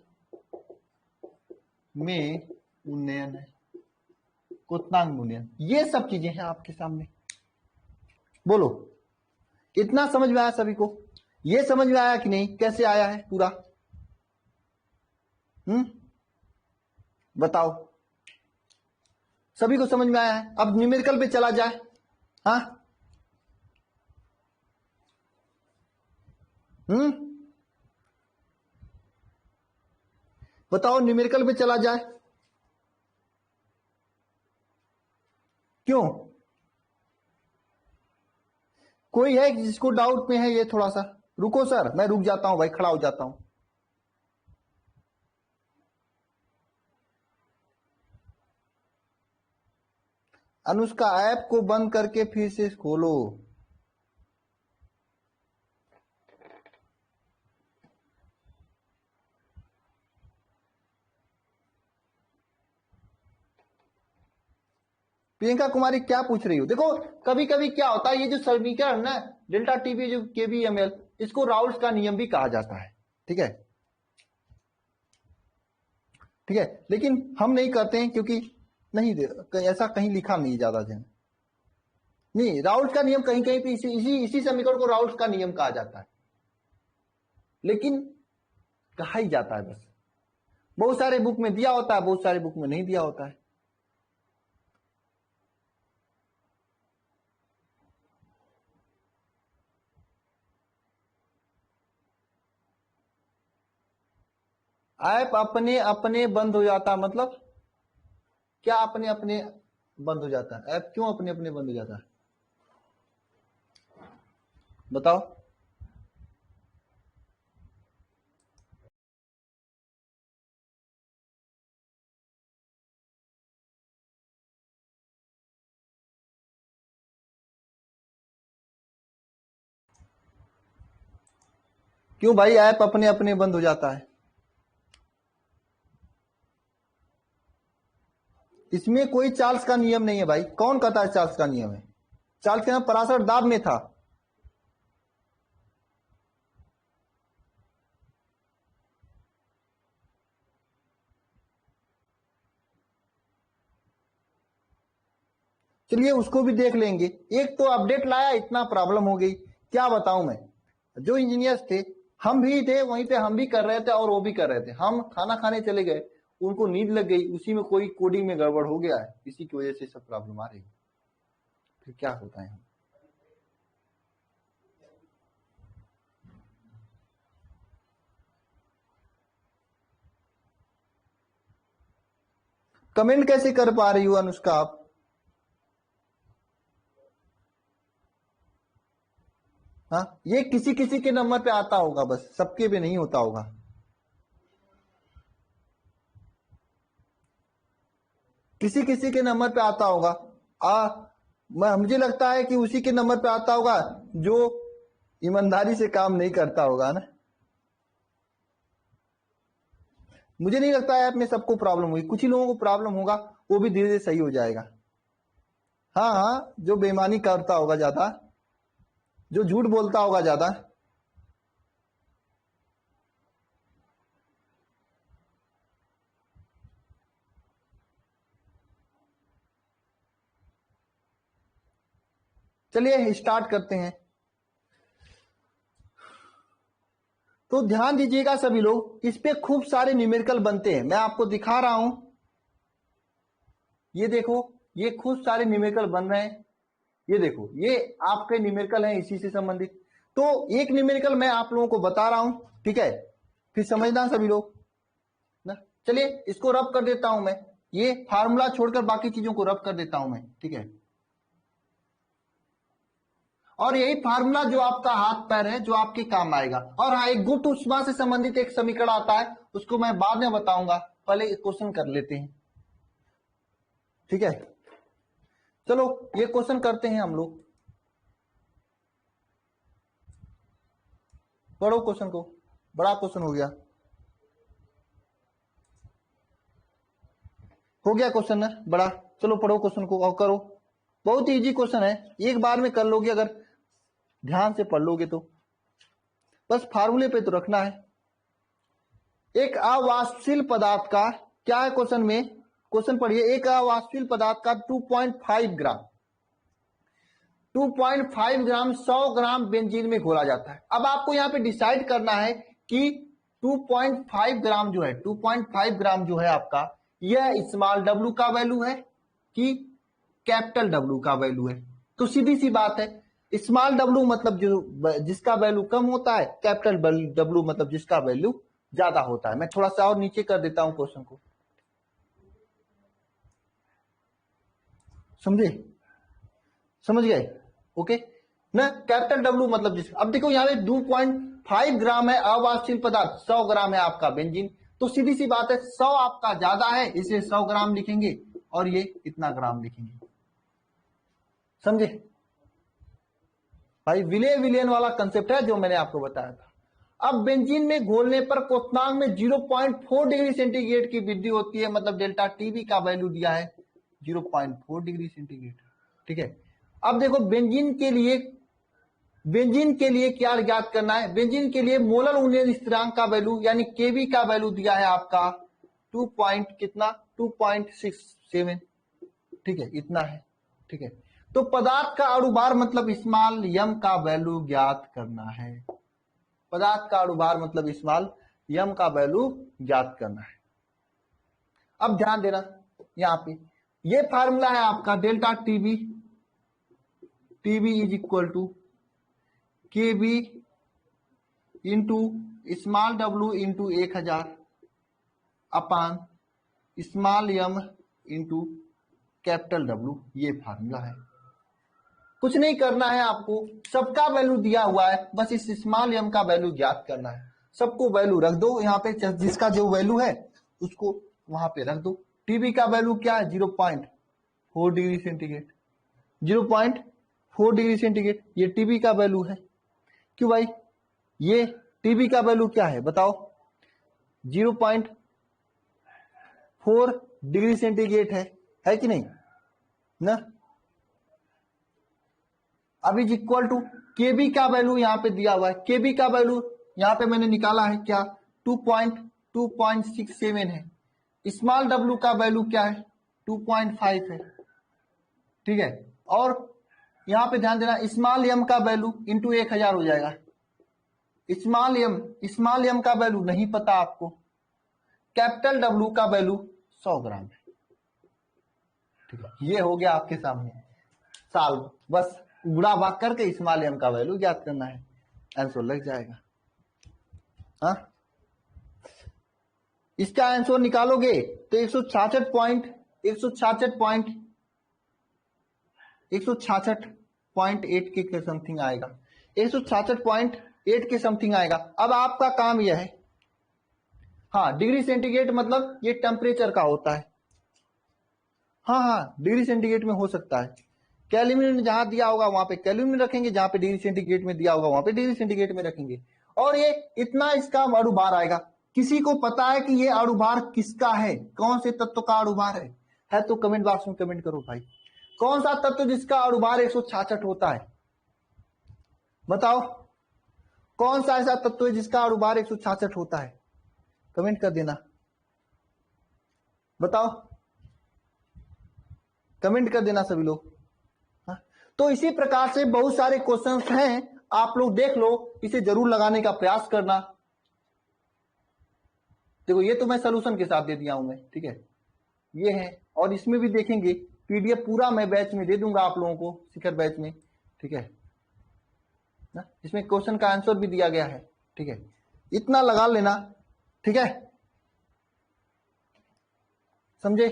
में उन्नयन है, क्वोथनांग मूल्यांक, ये सब चीजें हैं आपके सामने। बोलो, इतना समझ में आया सभी को? ये समझ में आया कि नहीं, कैसे आया है पूरा? बताओ, सभी को समझ में आया है? अब न्यूमेरिकल पे चला जाए। हाँ, बताओ, न्यूमेरिकल पे चला जाए। क्यों? कोई है जिसको डाउट में है? ये थोड़ा सा रुको सर, मैं रुक जाता हूं भाई, खड़ा हो जाता हूं। अनुष्का, ऐप को बंद करके फिर से खोलो। प्रियंका कुमारी क्या पूछ रही हो? देखो, कभी कभी क्या होता है, ये जो समीकरण ना, डेल्टा टीबी जो केबीएमएल, इसको राउल्स का नियम भी कहा जाता है। ठीक है, ठीक है, लेकिन हम नहीं करते हैं क्योंकि नहीं, ऐसा कहीं लिखा नहीं ज्यादा जन। नहीं, राउल्स का नियम कहीं कहीं पे इसी समीकरण को राउल्स का नियम कहा जाता है, लेकिन कहा ही जाता है बस। बहुत सारे बुक में दिया होता है, बहुत सारे बुक में नहीं दिया होता है। ऐप अपने अपने बंद हो जाता, मतलब क्या अपने अपने बंद हो जाता है? ऐप क्यों अपने अपने बंद हो जाता है, बताओ? क्यों भाई ऐप अपने अपने बंद हो जाता है? इसमें कोई चार्ल्स का नियम नहीं है भाई। कौन कहता है चार्ल्स का नियम है? चार्ल्स के नाम पराशर दाब में था। चलिए उसको भी देख लेंगे। एक तो अपडेट लाया, इतना प्रॉब्लम हो गई, क्या बताऊं मैं। जो इंजीनियर्स थे, हम भी थे वहीं पे, हम भी कर रहे थे और वो भी कर रहे थे। हम खाना खाने चले गए, उनको नींद लग गई, उसी में कोई कोडिंग में गड़बड़ हो गया है, इसी की वजह से सब प्रॉब्लम आ रही है। फिर क्या होता है? कमेंट कैसे कर पा रही हो अनुष्का आप? हाँ, ये किसी किसी के नंबर पे आता होगा, बस सबके पे नहीं होता होगा। किसी किसी के नंबर पे आता होगा। मुझे लगता है कि उसी के नंबर पे आता होगा जो ईमानदारी से काम नहीं करता होगा ना। मुझे नहीं लगता ऐप में सबको प्रॉब्लम हुई, कुछ ही लोगों को प्रॉब्लम होगा, वो भी धीरे धीरे सही हो जाएगा। हाँ हाँ, जो बेईमानी करता होगा ज्यादा, जो झूठ बोलता होगा ज्यादा। चलिए स्टार्ट करते हैं। तो ध्यान दीजिएगा सभी लोग, इस पे खूब सारे न्यूमेरिकल बनते हैं, मैं आपको दिखा रहा हूं। ये देखो, ये खूब सारे न्यूमेरिकल बन रहे हैं। ये देखो, ये आपके न्यूमेरिकल हैं इसी से संबंधित। तो एक न्यूमेरिकल मैं आप लोगों को बता रहा हूं, ठीक है? फिर समझना सभी लोग ना। चलिए इसको रब कर देता हूं मैं, ये फार्मूला छोड़कर बाकी चीजों को रब कर देता हूं मैं, ठीक है? और यही फार्मूला जो आपका हाथ पैर है, जो आपके काम आएगा। और हाँ, एक गुप्त ऊष्मा से संबंधित एक समीकरण आता है, उसको मैं बाद में बताऊंगा, पहले क्वेश्चन कर लेते हैं, ठीक है? चलो ये क्वेश्चन करते हैं हम लोग। पढ़ो क्वेश्चन को, बड़ा क्वेश्चन हो गया। हो गया क्वेश्चन ना बड़ा। चलो पढ़ो क्वेश्चन को और करो। बहुत इजी क्वेश्चन है, एक बार में कर लोगे अगर ध्यान से पढ़ लोगे तो। बस फार्मूले पे तो रखना है। एक अवाष्पशील पदार्थ का क्या है क्वेश्चन में, क्वेश्चन पढ़िए, एक अवाष्पशील पदार्थ का 2.5 ग्राम 2.5 ग्राम 100 ग्राम बेंजीन में घोला जाता है। अब आपको यहाँ पे डिसाइड करना है कि 2.5 ग्राम जो है 2.5 ग्राम जो है आपका, यह स्मॉल डब्ल्यू का वैल्यू है कि कैपिटल डब्ल्यू का वैल्यू है। तो सीधी सी बात है, स्मॉल डब्ल्यू मतलब जो जिसका वैल्यू कम होता है, कैपिटल डब्ल्यू मतलब जिसका वैल्यू ज्यादा होता है। मैं थोड़ा सा और नीचे कर देता हूं क्वेश्चन को, समझ गए? ओके ना, कैपिटल डब्ल्यू मतलब जिस, अब देखो यहाँ पे 2.5 ग्राम है अवाष्पशील पदार्थ, 100 ग्राम है आपका बेंजीन, तो सीधी सी बात है 100 आपका ज्यादा है इसलिए 100 ग्राम लिखेंगे और ये इतना ग्राम लिखेंगे। समझे भाई? विलियन वाला कंसेप्ट है जो मैंने आपको बताया था। अब बेंजीन में घोलने पर क्वथनांक में 0.4 डिग्री सेंटीग्रेड की वृद्धि होती है, मतलब डेल्टा टीबी का वैल्यू दिया है 0.4 डिग्री सेंटीग्रेड। ठीक है, अब देखो बेंजीन के लिए क्या ज्ञात करना है? बेंजीन के लिए मोलर उन्नयन स्थिरांक का वैल्यू यानी केवी का वैल्यू दिया है आपका 2.67। ठीक है, इतना है। ठीक है, तो पदार्थ का अणुभार मतलब स्मॉल यम का वैल्यू ज्ञात करना है। पदार्थ का अणुभार मतलब स्मॉल यम का वैल्यू ज्ञात करना है। अब ध्यान देना, यहां पे ये फार्मूला है आपका delta TB is equal to K B into small W into 1000 upon small M into capital W. ये फार्मूला है, कुछ नहीं करना है आपको, सबका वैल्यू दिया हुआ है, बस इस स्मॉल यम का वैल्यू ज्ञात करना है। सबको वैल्यू रख दो यहाँ पे, जिसका जो वैल्यू है उसको वहां पे रख दो। टीबी का वैल्यू क्या है? 0.4 डिग्री सेंटीग्रेड। 0.4 डिग्री सेंटीग्रेड ये टीबी का वैल्यू है। क्यों भाई? ये टीबी का वैल्यू क्या है बताओ? 0.4 डिग्री सेंटीग्रेड है कि नहीं ना? अब इज इक्वल टू केबी का वैल्यू यहाँ पे दिया हुआ है। केबी का वैल्यू यहाँ पे मैंने निकाला है क्या? 2.67 है। स्मॉल डब्ल्यू का वैल्यू क्या है? 2.5 है। ठीक है, और यहाँ पे ध्यान देना स्मॉल एम का वैल्यू इंटू 1000 हो जाएगा। स्मॉल एम का वैल्यू नहीं पता आपको, कैपिटल डब्ल्यू का वैल्यू 100 ग्राम है। ठीक है, ये हो गया आपके सामने साल्व। बस गुणा भाग करके स्मॉल एम का वैल्यू ज्ञात करना है, आंसर लग जाएगा। हाँ, इसका आंसर निकालोगे तो 166.8 के समथिंग आएगा। 166.8 के समथिंग आएगा। अब आपका काम यह है, हाँ डिग्री सेंटीग्रेड मतलब ये टेम्परेचर का होता है। हाँ डिग्री सेंटीग्रेड में हो सकता है। केल्विन में जहां दिया होगा वहां पे केल्विन में रखेंगे, जहां पे डिग्री सेंटीग्रेड में दिया होगा वहां पे डिग्री सेंटीग्रेड में रखेंगे, और ये इतना इसका अणुभार आएगा। किसी को पता है कि ये अणुभार किसका है? कौन से तत्व का अणुभार है तो कमेंट बॉक्स में कमेंट करो भाई। कौन सा तत्व जिसका अणुभार 166 होता है? बताओ, कौन सा ऐसा तत्व है जिसका अणुभार 166 होता है? कमेंट कर देना, बताओ, कमेंट कर देना सभी लोग। तो इसी प्रकार से बहुत सारे क्वेश्चंस हैं, आप लोग देख लो, इसे जरूर लगाने का प्रयास करना। देखो ये तो मैं सलूशन के साथ दे दिया हूं मैं, ठीक है, ये है, और इसमें भी देखेंगे पीडीएफ पूरा मैं बैच में दे दूंगा आप लोगों को, शिखर बैच में। ठीक है ना, इसमें क्वेश्चन का आंसर भी दिया गया है। ठीक है, इतना लगा लेना। ठीक है, समझे?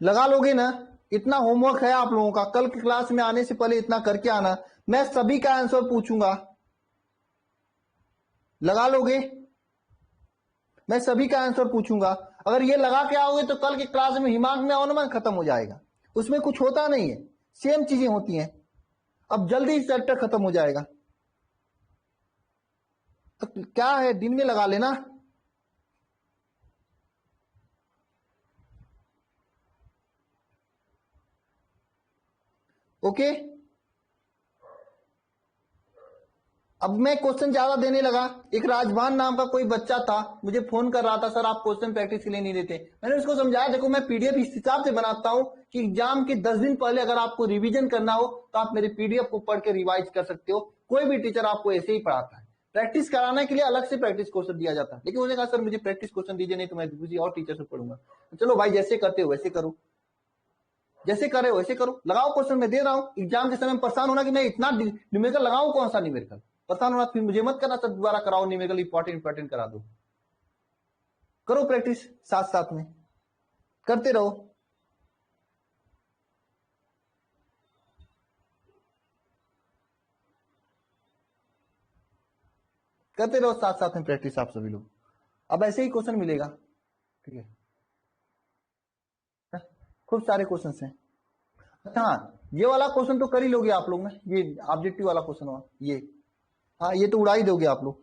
लगा लोगे ना? इतना होमवर्क है आप लोगों का, कल की क्लास में आने से पहले इतना करके आना, मैं सभी का आंसर पूछूंगा। लगा लोगे? मैं सभी का आंसर पूछूंगा। अगर ये लगा के आओगे तो कल की क्लास में हिमांक में अनुमान खत्म हो जाएगा, उसमें कुछ होता नहीं है, सेम चीजें होती हैं। अब जल्दी चैप्टर खत्म हो जाएगा, तो क्या है, दिन में लगा लेना। ओके, अब मैं क्वेश्चन ज्यादा देने लगा। एक राजभान नाम का कोई बच्चा था, मुझे फोन कर रहा था, सर आप क्वेश्चन प्रैक्टिस के लिए नहीं देते। मैंने उसको समझाया, देखो मैं पीडीएफ इस हिसाब से बनाता हूं कि एग्जाम के 10 दिन पहले अगर आपको रिवीजन करना हो तो आप मेरे पीडीएफ को पढ़ के रिवाइज कर सकते हो। कोई भी टीचर आपको ऐसे ही पढ़ाता है, प्रैक्टिस कराने के लिए अलग से प्रैक्टिस क्वेश्चन दिया जाता है। लेकिन उसने कहा सर मुझे प्रैक्टिस क्वेश्चन दीजिए, नहीं तो मैं किसी और टीचर से पढ़ूंगा। चलो भाई, जैसे करते हो वैसे करो, जैसे करे वैसे करो, लगाओ क्वेश्चन मैं दे रहा हूं। एग्जाम के समय परेशान होना कि मैं इतना न्यूमेरिकल लगाऊं, कौन सा न्यूमेरिकल, परेशान होना फिर मुझे मत करना, सर दोबारा कराओ न्यूमेरिकल, इंपॉर्टेंट करा दो। करो प्रैक्टिस, साथ साथ में करते रहो। करते रहो साथ साथ में प्रैक्टिस आप सभी लोग। अब ऐसे ही क्वेश्चन मिलेगा, ठीक है, खूब सारे क्वेश्चन हैं। अच्छा हाँ, ये वाला क्वेश्चन तो कर ही लोगे आप लोग ना, ये ऑब्जेक्टिव वाला क्वेश्चन हुआ ये, हाँ ये तो उड़ा ही दोगे आप लोग।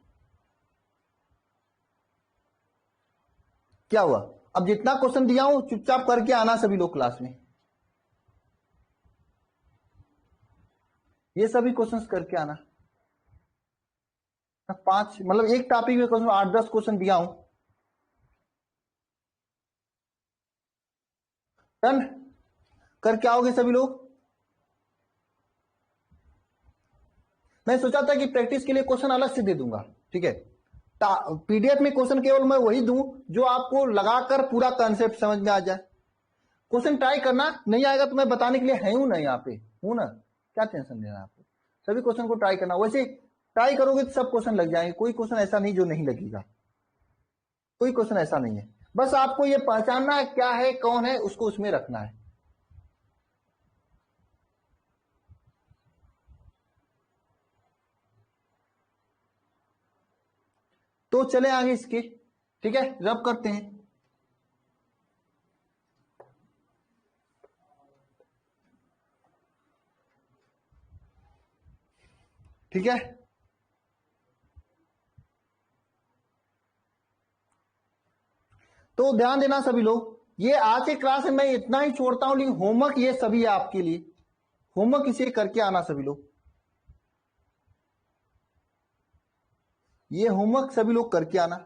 क्या हुआ, अब जितना क्वेश्चन दिया हूं चुपचाप करके आना सभी लोग क्लास में, ये सभी क्वेश्चंस करके आना। 5 मतलब एक टॉपिक में क्वेश्चन 8-10 क्वेश्चन दिया हूं। डन, करके आओगे सभी लोग। मैं सोचा था कि प्रैक्टिस के लिए क्वेश्चन अलग से दे दूंगा, ठीक है, पीडीएफ में क्वेश्चन केवल मैं वही दूं जो आपको लगाकर पूरा कॉन्सेप्ट समझ में आ जाए। क्वेश्चन ट्राई करना, नहीं आएगा तो मैं बताने के लिए है हूं ना, यहाँ पे हूं ना, क्या टेंशन लेना आपको। सभी क्वेश्चन को ट्राई करना, वैसे ट्राई करोगे तो सब क्वेश्चन लग जाएंगे, कोई क्वेश्चन ऐसा नहीं जो नहीं लगेगा, कोई क्वेश्चन ऐसा नहीं है। बस आपको ये पहचानना है क्या है कौन है, उसको उसमें रखना है। तो चले आगे इसके, ठीक है, रब करते हैं। ठीक है, तो ध्यान देना सभी लोग, ये आज के क्लास में मैं इतना ही छोड़ता हूं, लेकिन होमवर्क ये सभी है आपके लिए, होमवर्क इसे करके आना सभी लोग, ये होमवर्क सभी लोग करके आना,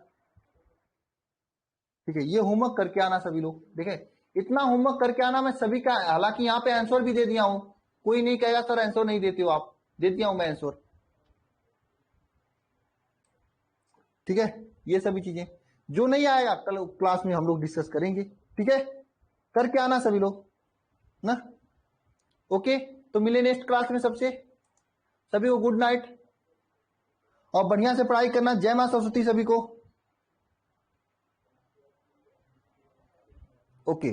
ठीक है, ये होमवर्क करके आना सभी लोग। देखे, इतना होमवर्क करके आना मैं सभी का, हालांकि यहाँ पे आंसर भी दे दिया हूं, कोई नहीं कहेगा सर आंसर नहीं देते हो आप, दे दिया हूं मैं आंसर, ठीक है। ये सभी चीजें जो नहीं आएगा कल क्लास में हम लोग डिस्कस करेंगे, ठीक है, करके आना सभी लोग ना। ओके, तो मिले नेक्स्ट क्लास में, सबसे सभी को गुड नाइट, और बढ़िया से पढ़ाई करना। जय मां सरस्वती सभी को। ओके।